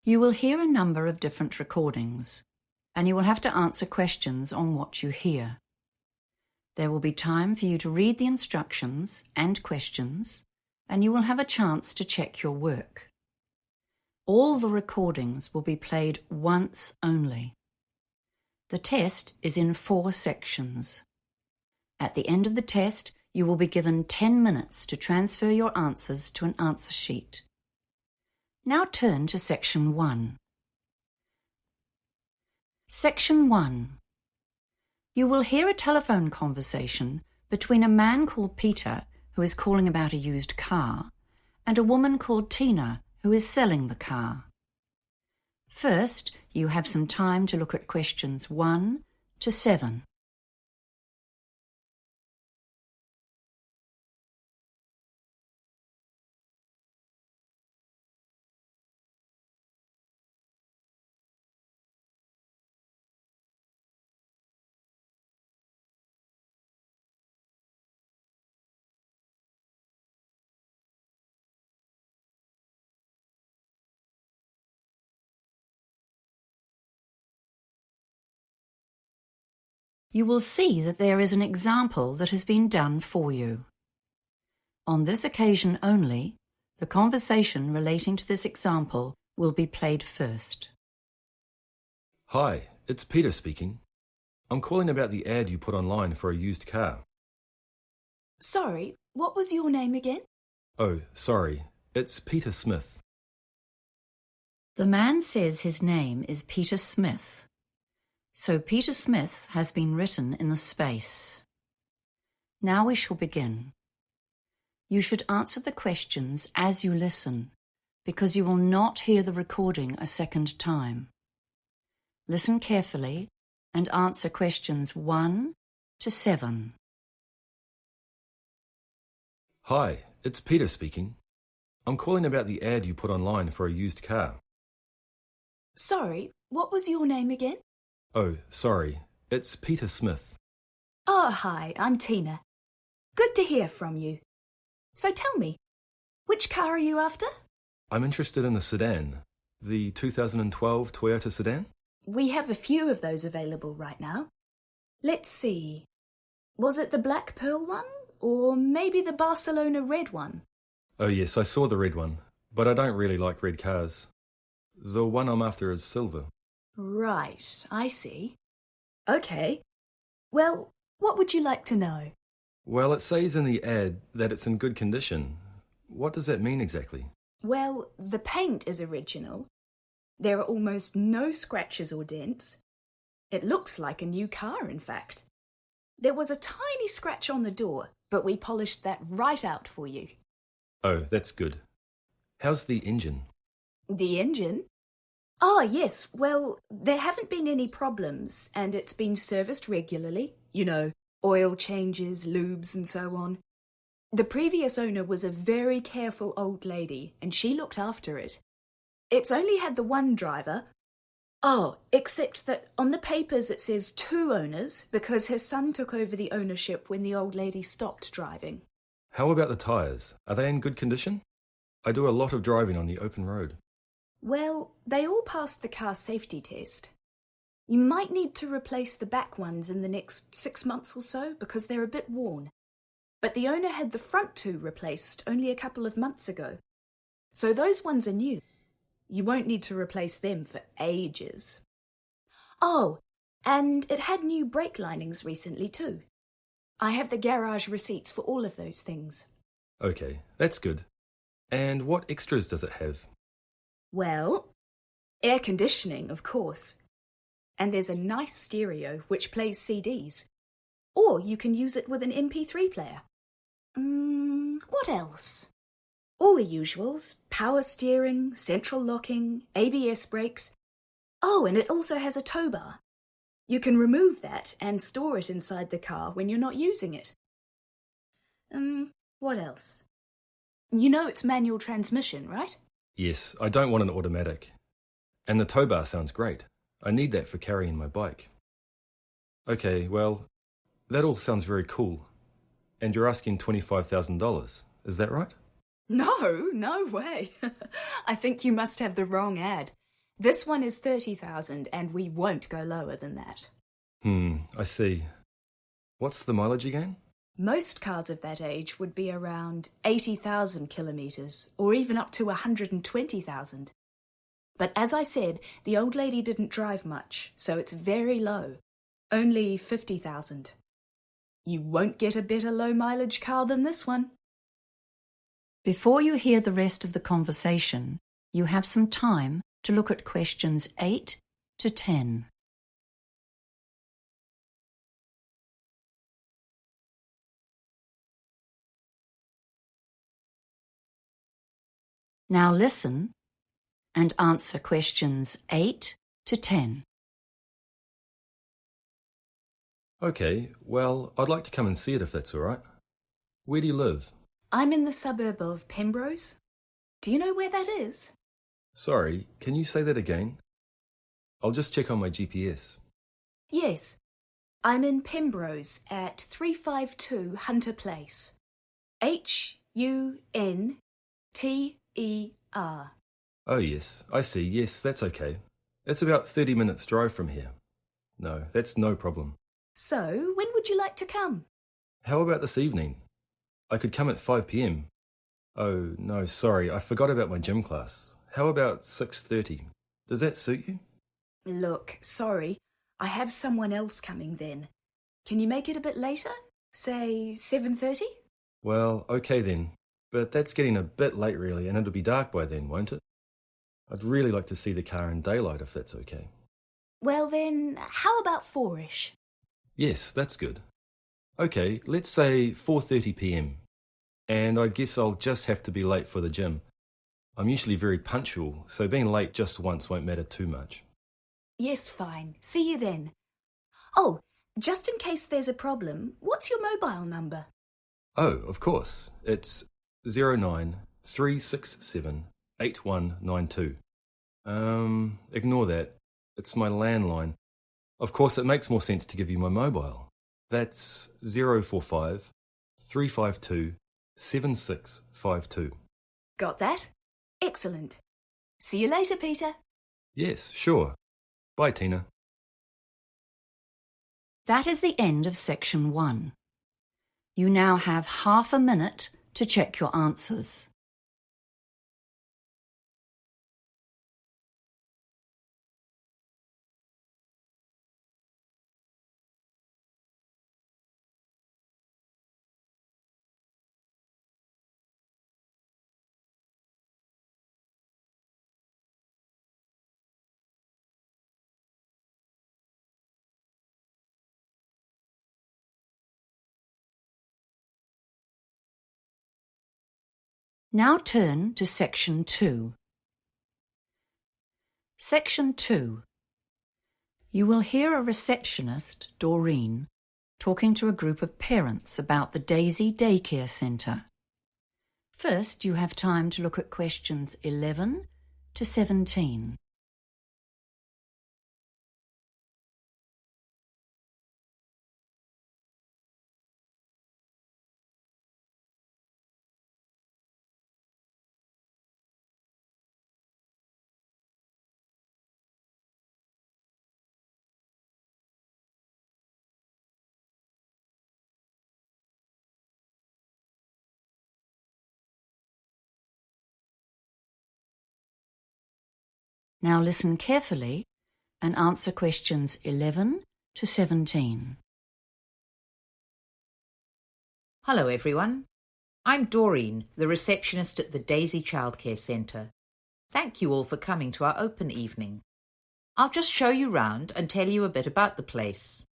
You will hear a number of different recordings, and you will have to answer questions on what you hear. There will be time for you to read the instructions and questions, and you will have a chance to check your work. All the recordings will be played once only. The test is in 4 sections. At the end of the test, you will be given 10 minutes to transfer your answers to an answer sheet. Now turn to Section 1. Section 1. You will hear a telephone conversation between a man called Peter, who is calling about a used car, and a woman called Tina, who is selling the car. First, you have some time to look at questions 1 to 7. You will see that there is an example that has been done for you. On this occasion only, the conversation relating to this example will be played first. Hi, it's Peter speaking. I'm calling about the ad you put online for a used car. Sorry, what was your name again? Oh, sorry. It's Peter Smith. The man says his name is Peter Smith. So Peter Smith has been written in the space. Now we shall begin. You should answer the questions as you listen, because you will not hear the recording a second time. Listen carefully and answer questions 1 to 7. Hi, it's Peter speaking. I'm calling about the ad you put online for a used car. Sorry, what was your name again? Oh, sorry. It's Peter Smith. Oh, hi, I'm Tina. Good to hear from you. So tell me, which car are you after? I'm interested in the sedan, the 2012 Toyota sedan. We have a few of those available right now. Let's see. Was it the Black Pearl one? Or maybe the Barcelona red one? Oh yes, I saw the red one, but I don't really like red cars. The one I'm after is silver. Right, I see. Okay. Well, what would you like to know? Well, it says in the ad that it's in good condition. What does that mean exactly? Well, the paint is original. There are almost no scratches or dents. It looks like a new car, in fact. There was a tiny scratch on the door, but we polished that right out for you. Oh, that's good. How's the engine? The engine? Ah, yes. Well, there haven't been any problems, and it's been serviced regularly. You know, oil changes, lubes, and so on. The previous owner was a very careful old lady, and she looked after it. It's only had the one driver. Oh, except that on the papers it says 2 owners, because her son took over the ownership when the old lady stopped driving. How about the tyres? Are they in good condition? I do a lot of driving on the open road. Well, they all passed the car safety test. You might need to replace the back ones in the next 6 months or so because they're a bit worn. But the owner had the front 2 replaced only a couple of months ago. So those ones are new. You won't need to replace them for ages. Oh, and it had new brake linings recently too. I have the garage receipts for all of those things. Okay, that's good. And what extras does it have? Well, air conditioning, of course. And there's a nice stereo which plays CDs. Or you can use it with an MP3 player. What else? All the usuals. Power steering, central locking, ABS brakes. Oh, and it also has a tow bar. You can remove that and store it inside the car when you're not using it. What else? You know it's manual transmission, right? Yes, I don't want an automatic. And the tow bar sounds great. I need that for carrying my bike. Okay, well, that all sounds very cool. And you're asking $25,000, is that right? No way. I think you must have the wrong ad. This one is 30,000 and we won't go lower than that. I see. What's the mileage again? Most cars of that age would be around 80,000 kilometres, or even up to 120,000. But as I said, the old lady didn't drive much, so it's very low. Only 50,000. You won't get a better low-mileage car than this one. Before you hear the rest of the conversation, you have some time to look at questions 8 to 10. Now listen and answer questions 8 to 10. Okay, well, I'd like to come and see it if that's all right. Where do you live? I'm in the suburb of Pembrose. Do you know where that is? Sorry, can you say that again? I'll just check on my GPS. Yes. I'm in Pembrose at 352 Hunter Place. Hunter. Oh yes, I see. Yes, that's okay. It's about 30 minutes drive from here. No, that's no problem. So, when would you like to come? How about this evening? I could come at 5 p.m. Oh, no, sorry, I forgot about my gym class. How about 6:30? Does that suit you? Look, sorry, I have someone else coming then. Can you make it a bit later? Say 7:30? Well, okay then. But that's getting a bit late really, and it'll be dark by then, won't it? I'd really like to see the car in daylight if that's okay. Well then, how about 4ish? Yes, that's good. Okay, let's say 4:30 p.m. And I guess I'll just have to be late for the gym. I'm usually very punctual, so being late just once won't matter too much. Yes, fine. See you then. Oh, just in case there's a problem, what's your mobile number? Oh, of course. It's 093678192. Ignore that. It's my landline. Of course, it makes more sense to give you my mobile. That's 045 352 7652. Got that? Excellent. See you later, Peter. Yes, sure. Bye, Tina. That is the end of section 1. You now have half a minute to check your answers. Now turn to section 2. Section 2. You will hear a receptionist, Doreen, talking to a group of parents about the Daisy Daycare Centre. First, you have time to look at questions 11 to 17. Now listen carefully and answer questions 11 to 17. Hello everyone. I'm Doreen, the receptionist at the Daisy Childcare Centre. Thank you all for coming to our open evening. I'll just show you round and tell you a bit about the place.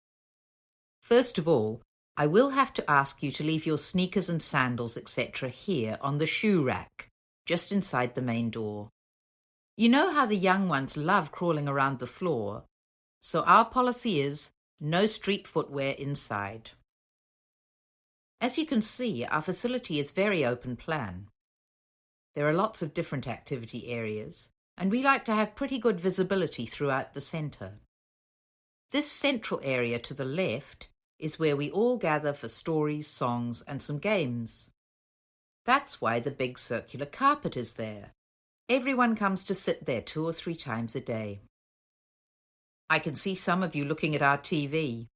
First of all, I will have to ask you to leave your sneakers and sandals, etc. here on the shoe rack, just inside the main door. You know how the young ones love crawling around the floor, so our policy is no street footwear inside. As you can see, our facility is very open plan. There are lots of different activity areas, and we like to have pretty good visibility throughout the centre. This central area to the left is where we all gather for stories, songs, and some games. That's why the big circular carpet is there. Everyone comes to sit there 2 or 3 times a day. I can see some of you looking at our TV.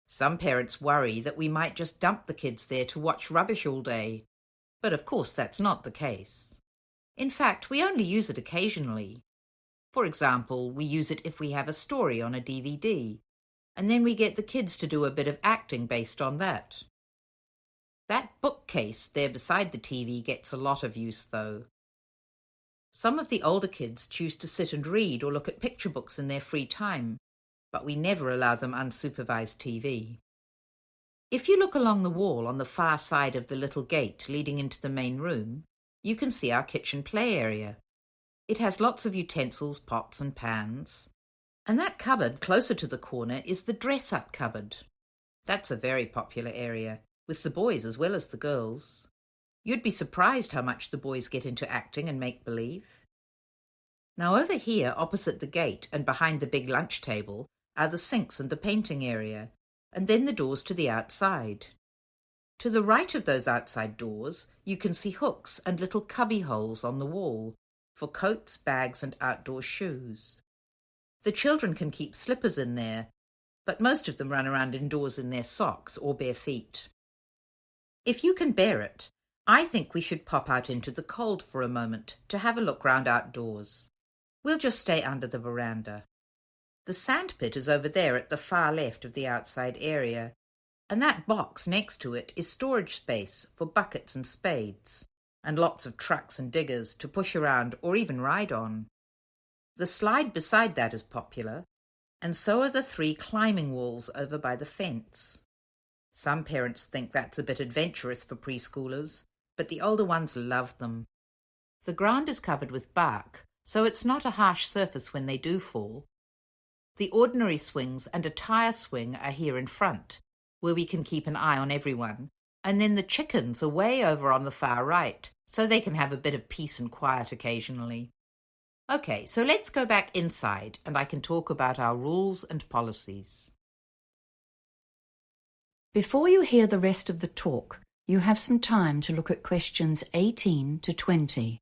Some parents worry that we might just dump the kids there to watch rubbish all day. But of course that's not the case. In fact, we only use it occasionally. For example, we use it if we have a story on a DVD, and then we get the kids to do a bit of acting based on that. That bookcase there beside the TV gets a lot of use, though. Some of the older kids choose to sit and read or look at picture books in their free time, but we never allow them unsupervised TV. If you look along the wall on the far side of the little gate leading into the main room, you can see our kitchen play area. It has lots of utensils, pots and pans. And that cupboard closer to the corner is the dress-up cupboard. That's a very popular area, with the boys as well as the girls. You'd be surprised how much the boys get into acting and make-believe. Now over here, opposite the gate and behind the big lunch table, are the sinks and the painting area, and then the doors to the outside. To the right of those outside doors, you can see hooks and little cubby holes on the wall for coats, bags, and outdoor shoes. The children can keep slippers in there, but most of them run around indoors in their socks or bare feet. If you can bear it, I think we should pop out into the cold for a moment to have a look round outdoors. We'll just stay under the veranda. The sandpit is over there at the far left of the outside area, and that box next to it is storage space for buckets and spades, and lots of trucks and diggers to push around or even ride on. The slide beside that is popular, and so are the 3 climbing walls over by the fence. Some parents think that's a bit adventurous for preschoolers, but the older ones love them. The ground is covered with bark, so it's not a harsh surface when they do fall. The ordinary swings and a tire swing are here in front, where we can keep an eye on everyone, and then the chickens are way over on the far right, so they can have a bit of peace and quiet occasionally. Okay, so let's go back inside, and I can talk about our rules and policies. Before you hear the rest of the talk, you have some time to look at questions 18 to 20.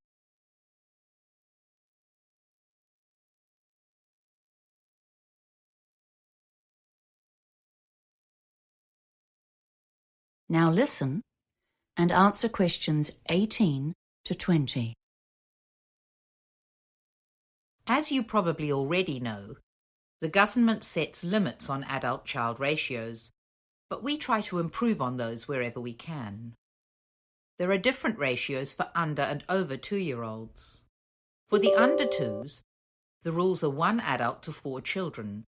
Now listen and answer questions 18 to 20. As you probably already know, the government sets limits on adult-child ratios, but we try to improve on those wherever we can. There are different ratios for under and over 2-year-olds. For the under 2s, the rules are 1 adult to 4 children,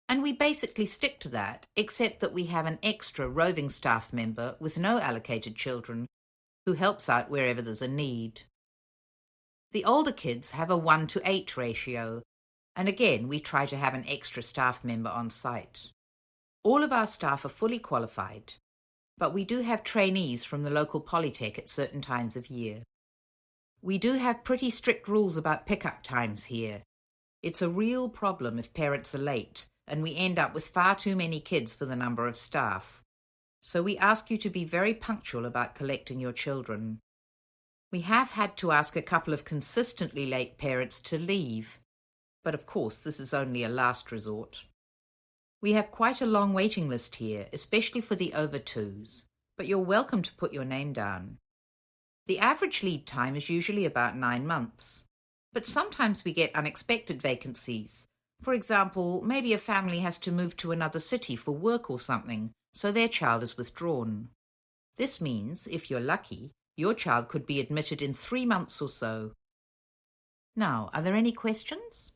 and we basically stick to that, except that we have an extra roving staff member with no allocated children who helps out wherever there's a need. The older kids have a 1 to 8 ratio, and again we try to have an extra staff member on site. All of our staff are fully qualified, but we do have trainees from the local polytech at certain times of year. We do have pretty strict rules about pick-up times here. It's a real problem if parents are late, and we end up with far too many kids for the number of staff. So we ask you to be very punctual about collecting your children. We have had to ask a couple of consistently late parents to leave, but of course this is only a last resort. We have quite a long waiting list here, especially for the over 2s, but you're welcome to put your name down. The average lead time is usually about 9 months, but sometimes we get unexpected vacancies. For example, maybe a family has to move to another city for work or something, so their child is withdrawn. This means, if you're lucky, your child could be admitted in 3 months or so. Now, are there any questions?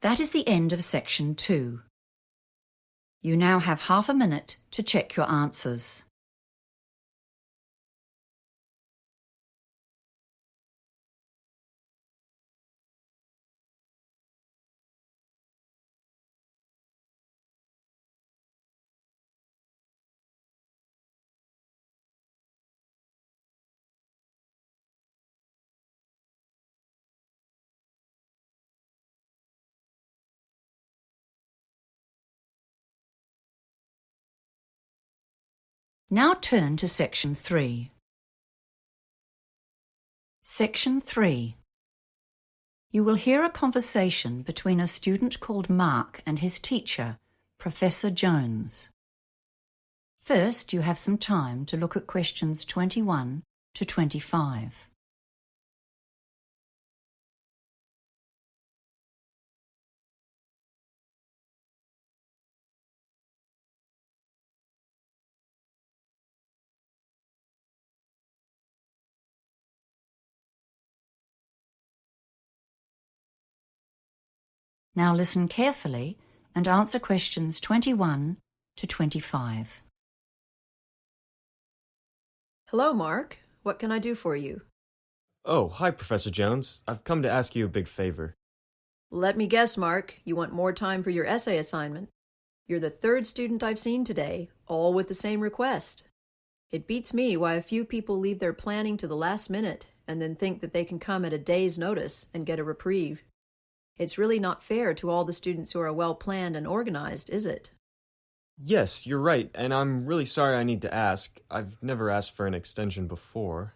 That is the end of section 2. You now have half a minute to check your answers. Now turn to section 3. Section 3. You will hear a conversation between a student called Mark and his teacher, Professor Jones. First, you have some time to look at questions 21 to 25. Now listen carefully and answer questions 21 to 25. Hello, Mark. What can I do for you? Oh, hi, Professor Jones. I've come to ask you a big favor. Let me guess, Mark. You want more time for your essay assignment. You're the third student I've seen today, all with the same request. It beats me why a few people leave their planning to the last minute and then think that they can come at a day's notice and get a reprieve. It's really not fair to all the students who are well-planned and organized, is it? Yes, you're right, and I'm really sorry I need to ask. I've never asked for an extension before.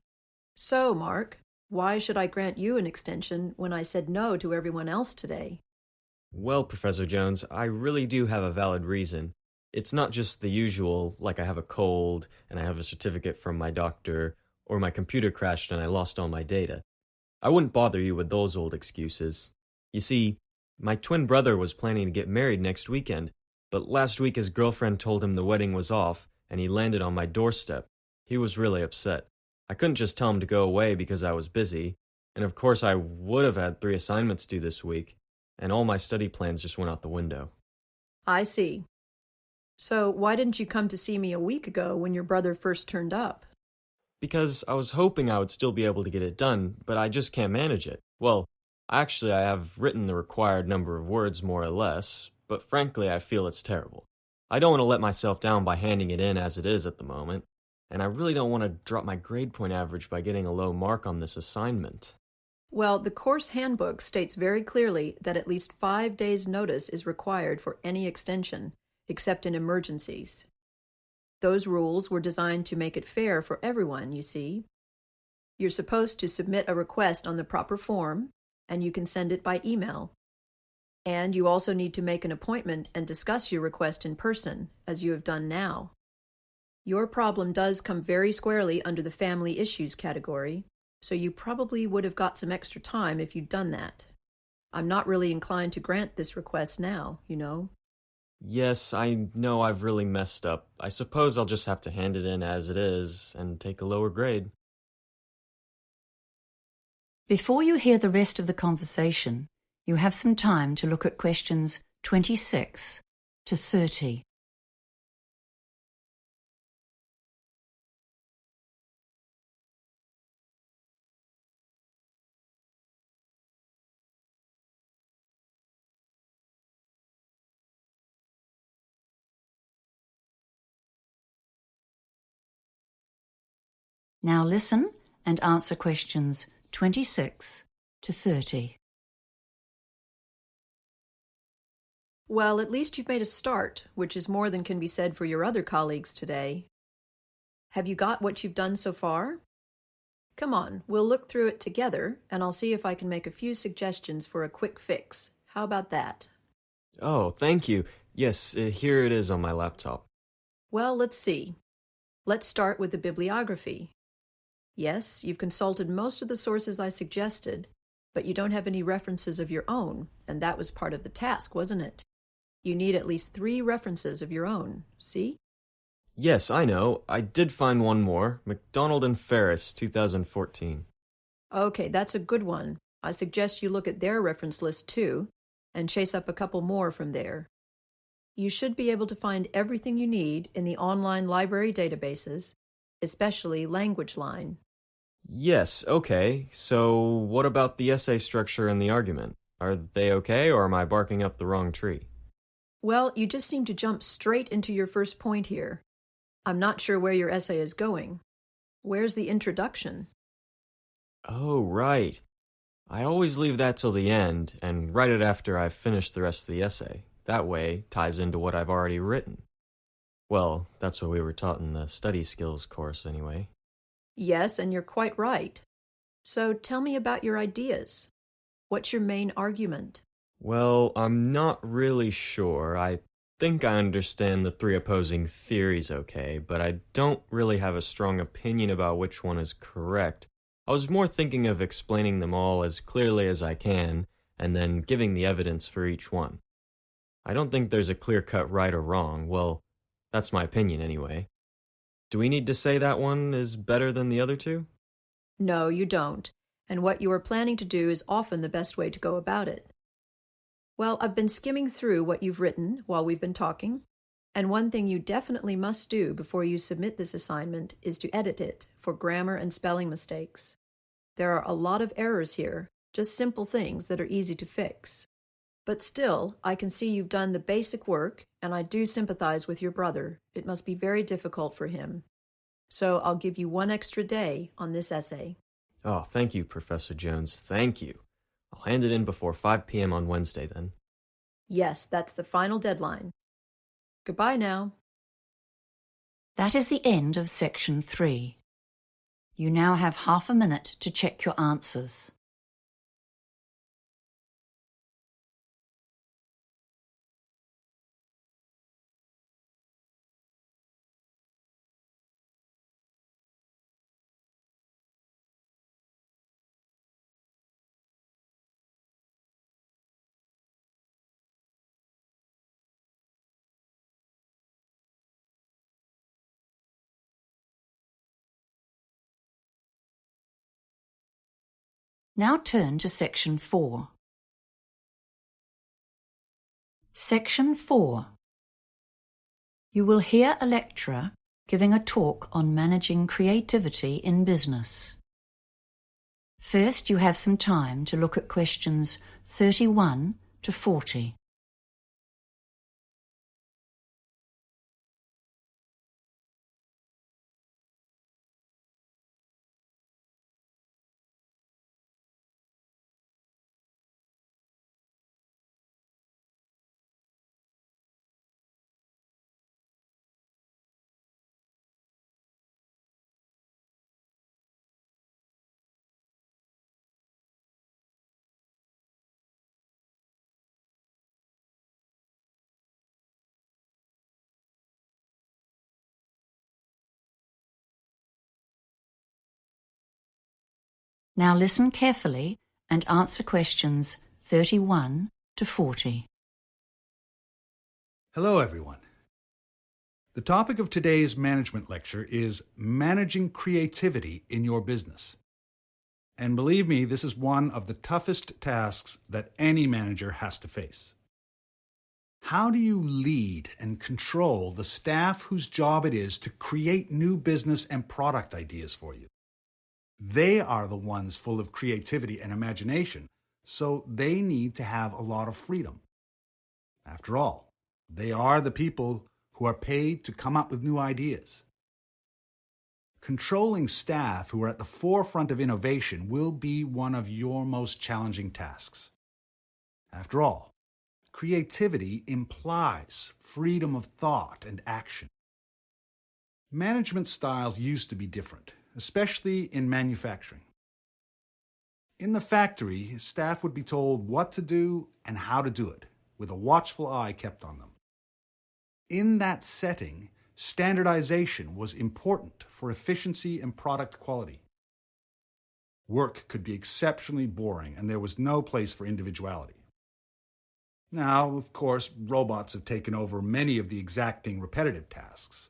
So, Mark, why should I grant you an extension when I said no to everyone else today? Well, Professor Jones, I really do have a valid reason. It's not just the usual, like I have a cold, and I have a certificate from my doctor, or my computer crashed and I lost all my data. I wouldn't bother you with those old excuses. You see, my twin brother was planning to get married next weekend, but last week his girlfriend told him the wedding was off, and he landed on my doorstep. He was really upset. I couldn't just tell him to go away because I was busy, and of course I would have had 3 assignments due this week, and all my study plans just went out the window. I see. So why didn't you come to see me a week ago when your brother first turned up? Because I was hoping I would still be able to get it done, but I just can't manage it. Well, actually, I have written the required number of words more or less, but frankly, I feel it's terrible. I don't want to let myself down by handing it in as it is at the moment, and I really don't want to drop my grade point average by getting a low mark on this assignment. Well, the course handbook states very clearly that at least 5 days' notice is required for any extension, except in emergencies. Those rules were designed to make it fair for everyone, you see. You're supposed to submit a request on the proper form, and you can send it by email. And you also need to make an appointment and discuss your request in person, as you have done now. Your problem does come very squarely under the family issues category, so you probably would have got some extra time if you'd done that. I'm not really inclined to grant this request now, you know. Yes, I know I've really messed up. I suppose I'll just have to hand it in as it is and take a lower grade. Before you hear the rest of the conversation, you have some time to look at questions 26 to 30. Now listen and answer questions 26 to 30. Well, at least you've made a start, which is more than can be said for your other colleagues today. Have you got what you've done so far? Come on, we'll look through it together, and I'll see if I can make a few suggestions for a quick fix. How about that? Oh, thank you. Yes, here it is on my laptop. Well, let's see. Let's start with the bibliography. Yes, you've consulted most of the sources I suggested, but you don't have any references of your own, and that was part of the task, wasn't it? You need at least 3 references of your own, see? Yes, I know. I did find one more. McDonald and Ferris, 2014. Okay, that's a good one. I suggest you look at their reference list too, and chase up a couple more from there. You should be able to find everything you need in the online library databases, especially LanguageLine. Yes, okay. So what about the essay structure and the argument? Are they okay, or am I barking up the wrong tree? Well, you just seem to jump straight into your first point here. I'm not sure where your essay is going. Where's the introduction? Oh, right. I always leave that till the end and write it after I've finished the rest of the essay. That way, it ties into what I've already written. Well, that's what we were taught in the study skills course anyway. Yes, and you're quite right. So tell me about your ideas. What's your main argument? Well, I'm not really sure. I think I understand the three opposing theories okay, but I don't really have a strong opinion about which one is correct. I was more thinking of explaining them all as clearly as I can, and then giving the evidence for each one. I don't think there's a clear-cut right or wrong. Well, that's my opinion anyway. Do we need to say that one is better than the other two? No, you don't. And what you are planning to do is often the best way to go about it. Well, I've been skimming through what you've written while we've been talking, and one thing you definitely must do before you submit this assignment is to edit it for grammar and spelling mistakes. There are a lot of errors here, just simple things that are easy to fix. But still, I can see you've done the basic work, and I do sympathize with your brother. It must be very difficult for him. So I'll give you one extra day on this essay. Oh, thank you, Professor Jones. Thank you. I'll hand it in before 5 p.m. on Wednesday then. Yes, that's the final deadline. Goodbye now. That is the end of section 3. You now have half a minute to check your answers. Now turn to section 4. Section 4. You will hear a lecturer giving a talk on managing creativity in business. First, you have some time to look at questions 31 to 40. Now listen carefully and answer questions 31 to 40. Hello, everyone. The topic of today's management lecture is managing creativity in your business. And believe me, this is one of the toughest tasks that any manager has to face. How do you lead and control the staff whose job it is to create new business and product ideas for you? They are the ones full of creativity and imagination, so they need to have a lot of freedom. After all, they are the people who are paid to come up with new ideas. Controlling staff who are at the forefront of innovation will be one of your most challenging tasks. After all, creativity implies freedom of thought and action. Management styles used to be different, especially in manufacturing. In the factory, staff would be told what to do and how to do it, with a watchful eye kept on them. In that setting, standardization was important for efficiency and product quality. Work could be exceptionally boring, and there was no place for individuality. Now, of course, robots have taken over many of the exacting repetitive tasks.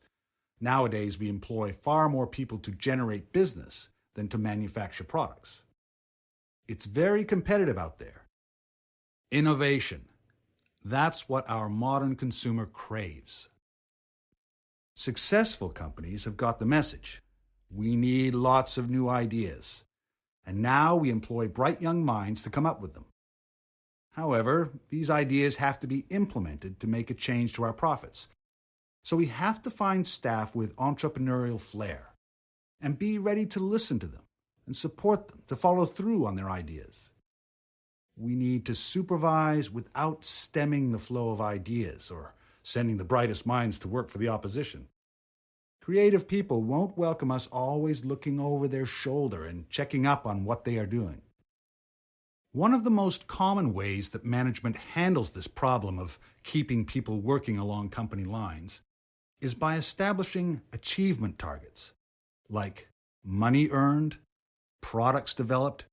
Nowadays, we employ far more people to generate business than to manufacture products. It's very competitive out there. Innovation. That's what our modern consumer craves. Successful companies have got the message. We need lots of new ideas. And now we employ bright young minds to come up with them. However, these ideas have to be implemented to make a change to our profits. So we have to find staff with entrepreneurial flair and be ready to listen to them and support them to follow through on their ideas. We need to supervise without stemming the flow of ideas or sending the brightest minds to work for the opposition. Creative people won't welcome us always looking over their shoulder and checking up on what they are doing. One of the most common ways that management handles this problem of keeping people working along company lines is by establishing achievement targets, like money earned, products developed,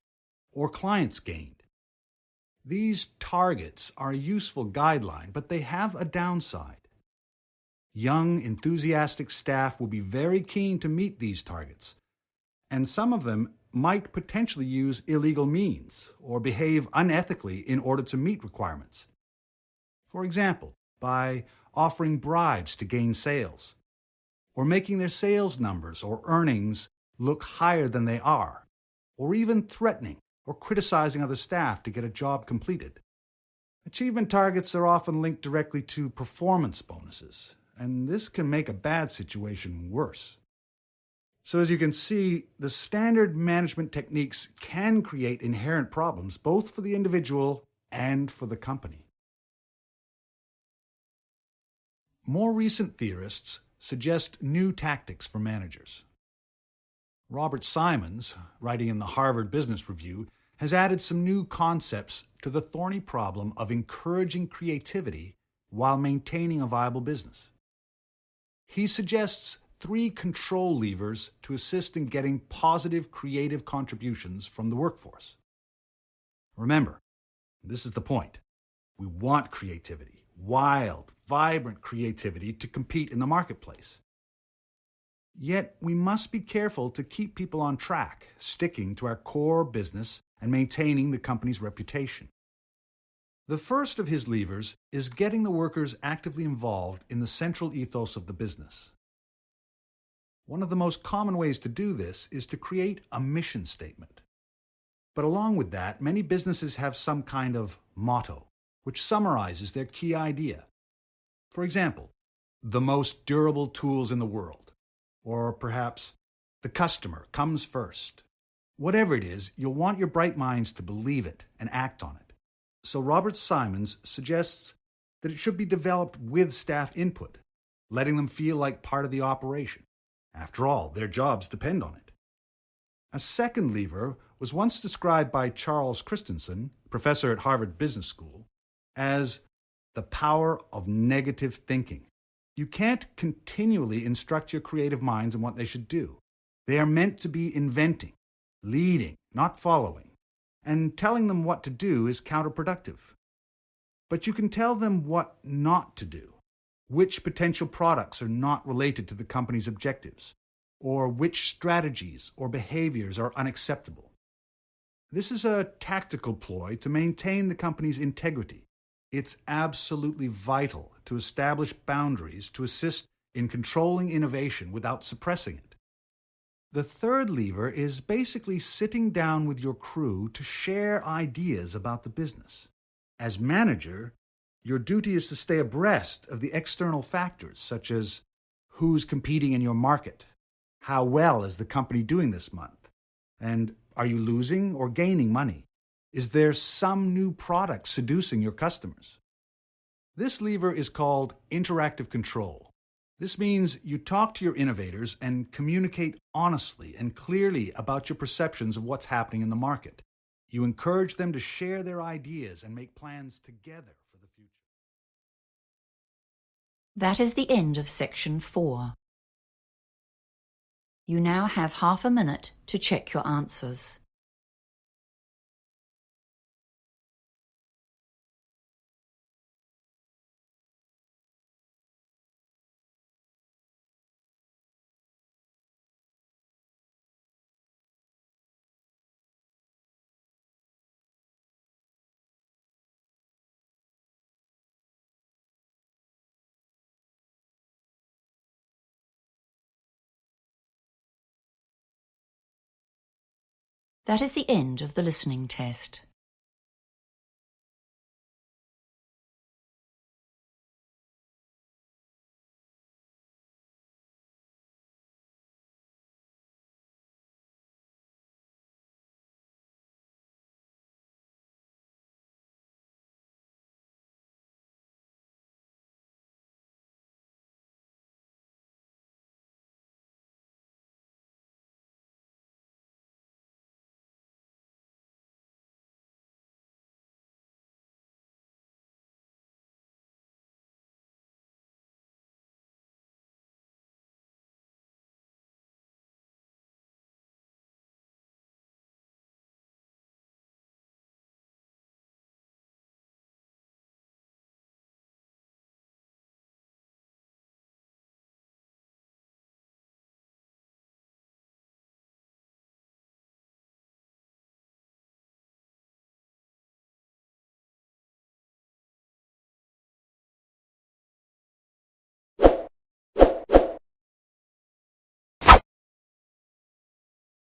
or clients gained. These targets are a useful guideline, but they have a downside. Young, enthusiastic staff will be very keen to meet these targets, and some of them might potentially use illegal means or behave unethically in order to meet requirements. For example, by offering bribes to gain sales, or making their sales numbers or earnings look higher than they are, or even threatening or criticizing other staff to get a job completed. Achievement targets are often linked directly to performance bonuses, and this can make a bad situation worse. So as you can see, the standard management techniques can create inherent problems both for the individual and for the company. More recent theorists suggest new tactics for managers. Robert Simons, writing in the Harvard Business Review, has added some new concepts to the thorny problem of encouraging creativity while maintaining a viable business. He suggests 3 control levers to assist in getting positive creative contributions from the workforce. Remember, this is the point. We want creativity, wild, vibrant creativity to compete in the marketplace. Yet we must be careful to keep people on track, sticking to our core business and maintaining the company's reputation. The first of his levers is getting the workers actively involved in the central ethos of the business. One of the most common ways to do this is to create a mission statement. But along with that, many businesses have some kind of motto, which summarizes their key idea. For example, the most durable tools in the world, or perhaps the customer comes first. Whatever it is, you'll want your bright minds to believe it and act on it. So Robert Simons suggests that it should be developed with staff input, letting them feel like part of the operation. After all, their jobs depend on it. A second lever was once described by Charles Christensen, professor at Harvard Business School, as the power of negative thinking. You can't continually instruct your creative minds on what they should do. They are meant to be inventing, leading, not following, and telling them what to do is counterproductive. But you can tell them what not to do. Which potential products are not related to the company's objectives, or which strategies or behaviors are unacceptable. This is a tactical ploy to maintain the company's integrity. It's absolutely vital to establish boundaries to assist in controlling innovation without suppressing it. The third lever is basically sitting down with your crew to share ideas about the business. As manager, your duty is to stay abreast of the external factors, such as who's competing in your market, how well is the company doing this month, and are you losing or gaining money? Is there some new product seducing your customers? This lever is called interactive control. This means you talk to your innovators and communicate honestly and clearly about your perceptions of what's happening in the market. You encourage them to share their ideas and make plans together for the future. That is the end of section 4. You now have half a minute to check your answers. That is the end of the listening test.